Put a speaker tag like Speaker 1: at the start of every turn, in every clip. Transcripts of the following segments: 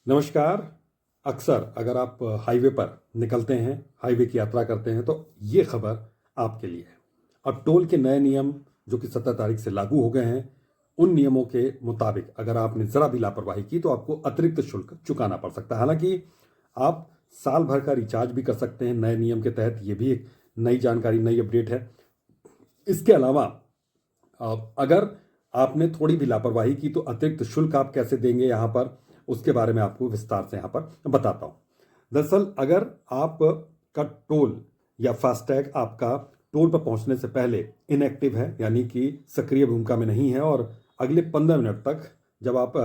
Speaker 1: नमस्कार। अक्सर अगर आप हाईवे पर निकलते हैं, हाईवे की यात्रा करते हैं, तो ये खबर आपके लिए है। अब टोल के नए नियम जो कि 17 तारीख से लागू हो गए हैं, उन नियमों के मुताबिक अगर आपने ज़रा भी लापरवाही की तो आपको अतिरिक्त शुल्क चुकाना पड़ सकता है। हालांकि आप साल भर का रिचार्ज भी कर सकते हैं नए नियम के तहत। ये भी एक नई जानकारी, नई अपडेट है। इसके अलावा अगर आपने थोड़ी भी लापरवाही की तो अतिरिक्त शुल्क आप कैसे देंगे यहाँ पर, उसके बारे में आपको विस्तार से यहाँ पर बताता हूँ। दरअसल अगर आप का टोल या फास्टैग आपका टोल पर पहुंचने से पहले इनएक्टिव है, यानी कि सक्रिय भूमिका में नहीं है, और अगले 15 मिनट तक जब आप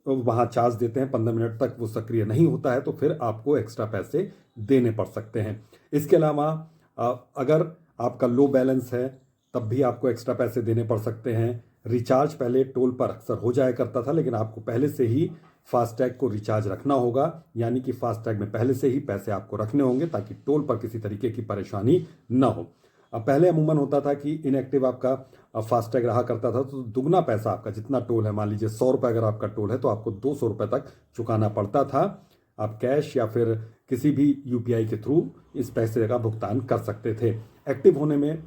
Speaker 1: वहाँ चार्ज देते हैं 15 मिनट तक वो सक्रिय नहीं होता है, तो फिर आपको एक्स्ट्रा पैसे देने पड़ सकते हैं। इसके अलावा अगर आपका लो बैलेंस है तब भी आपको एक्स्ट्रा पैसे देने पड़ सकते हैं। रिचार्ज पहले टोल पर अक्सर हो जाया करता था, लेकिन आपको पहले से ही फास्टैग को रिचार्ज रखना होगा, यानी कि फास्टैग में पहले से ही पैसे आपको रखने होंगे ताकि टोल पर किसी तरीके की परेशानी ना हो। अब पहले अमूमन होता था कि इनएक्टिव आपका फास्टैग रहा करता था तो दुगना पैसा आपका, जितना टोल है, मान लीजिए 100 रुपये अगर आपका टोल है तो आपको 200 रुपये तक चुकाना पड़ता था। आप कैश या फिर किसी भी यूपीआई के थ्रू इस पैसे का भुगतान कर सकते थे। एक्टिव होने में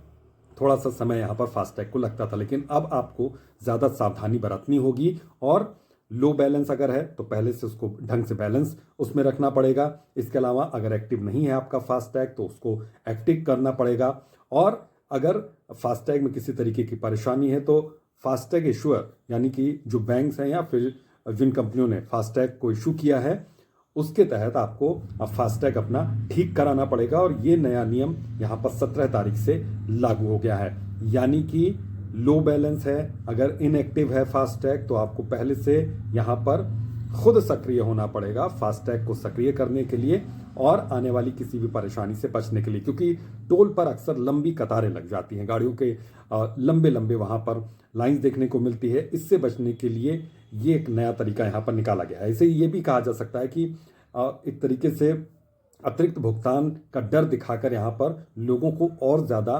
Speaker 1: थोड़ा सा समय यहाँ पर फास्टैग को लगता था, लेकिन अब आपको ज़्यादा सावधानी बरतनी होगी। और लो बैलेंस अगर है तो पहले से उसको ढंग से बैलेंस उसमें रखना पड़ेगा। इसके अलावा अगर एक्टिव नहीं है आपका फास्टैग तो उसको एक्टिव करना पड़ेगा। और अगर फास्टैग में किसी तरीके की परेशानी है तो फास्टैग इशूअर, यानी कि जो बैंक्स हैं या फिर जिन कंपनियों ने फास्टैग को इशू किया है, उसके तहत आपको अब फास्टैग अपना ठीक कराना पड़ेगा। और ये नया नियम यहाँ पर 17 तारीख से लागू हो गया है। यानी कि लो बैलेंस है, अगर इनएक्टिव है फास्टैग, तो आपको पहले से यहाँ पर खुद सक्रिय होना पड़ेगा फास्टैग को सक्रिय करने के लिए और आने वाली किसी भी परेशानी से बचने के लिए, क्योंकि टोल पर अक्सर लंबी कतारें लग जाती हैं, गाड़ियों के लंबे लंबे वहाँ पर लाइंस देखने को मिलती है। इससे बचने के लिए ये एक नया तरीका यहाँ पर निकाला गया है। इसे ये भी कहा जा सकता है कि एक तरीके से अतिरिक्त भुगतान का डर दिखाकर यहाँ पर लोगों को और ज़्यादा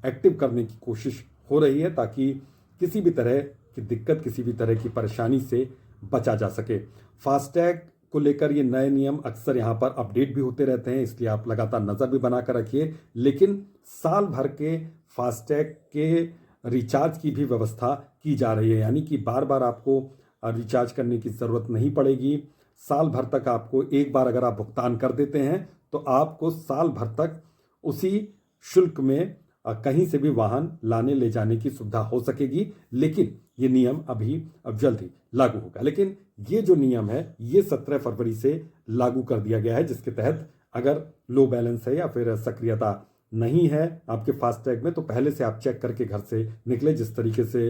Speaker 1: एक्टिव करने की कोशिश हो रही है, ताकि किसी भी तरह की दिक्कत, किसी भी तरह की परेशानी से बचा जा सके। फास्टैग को लेकर ये नए नियम अक्सर यहाँ पर अपडेट भी होते रहते हैं, इसलिए आप लगातार नज़र भी बना कर रखिए। लेकिन साल भर के फास्टैग के रिचार्ज की भी व्यवस्था की जा रही है, यानी कि बार बार आपको रिचार्ज करने की ज़रूरत नहीं पड़ेगी। साल भर तक आपको एक बार अगर आप भुगतान कर देते हैं तो आपको साल भर तक उसी शुल्क में कहीं से भी वाहन लाने ले जाने की सुविधा हो सकेगी। लेकिन ये नियम अब जल्द ही लागू होगा। लेकिन ये जो नियम है ये 17 फरवरी से लागू कर दिया गया है, जिसके तहत अगर लो बैलेंस है या फिर सक्रियता नहीं है आपके फास्टैग में तो पहले से आप चेक करके घर से निकले। जिस तरीके से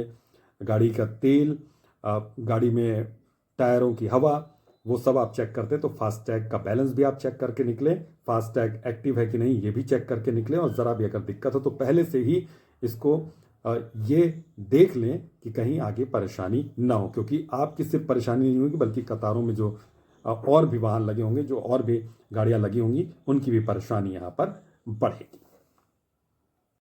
Speaker 1: गाड़ी का तेल, गाड़ी में टायरों की हवा, वो सब आप चेक करते हैं, तो फास्टैग का बैलेंस भी आप चेक करके निकलें। फास्टैग एक्टिव है कि नहीं ये भी चेक करके निकलें। और ज़रा भी अगर दिक्कत हो तो पहले से ही इसको ये देख लें कि कहीं आगे परेशानी ना हो, क्योंकि आपकी सिर्फ परेशानी नहीं होगी बल्कि कतारों में जो और भी वाहन लगे होंगे, जो और भी गाड़ियाँ लगी होंगी, उनकी भी परेशानी यहाँ पर बढ़ेगी।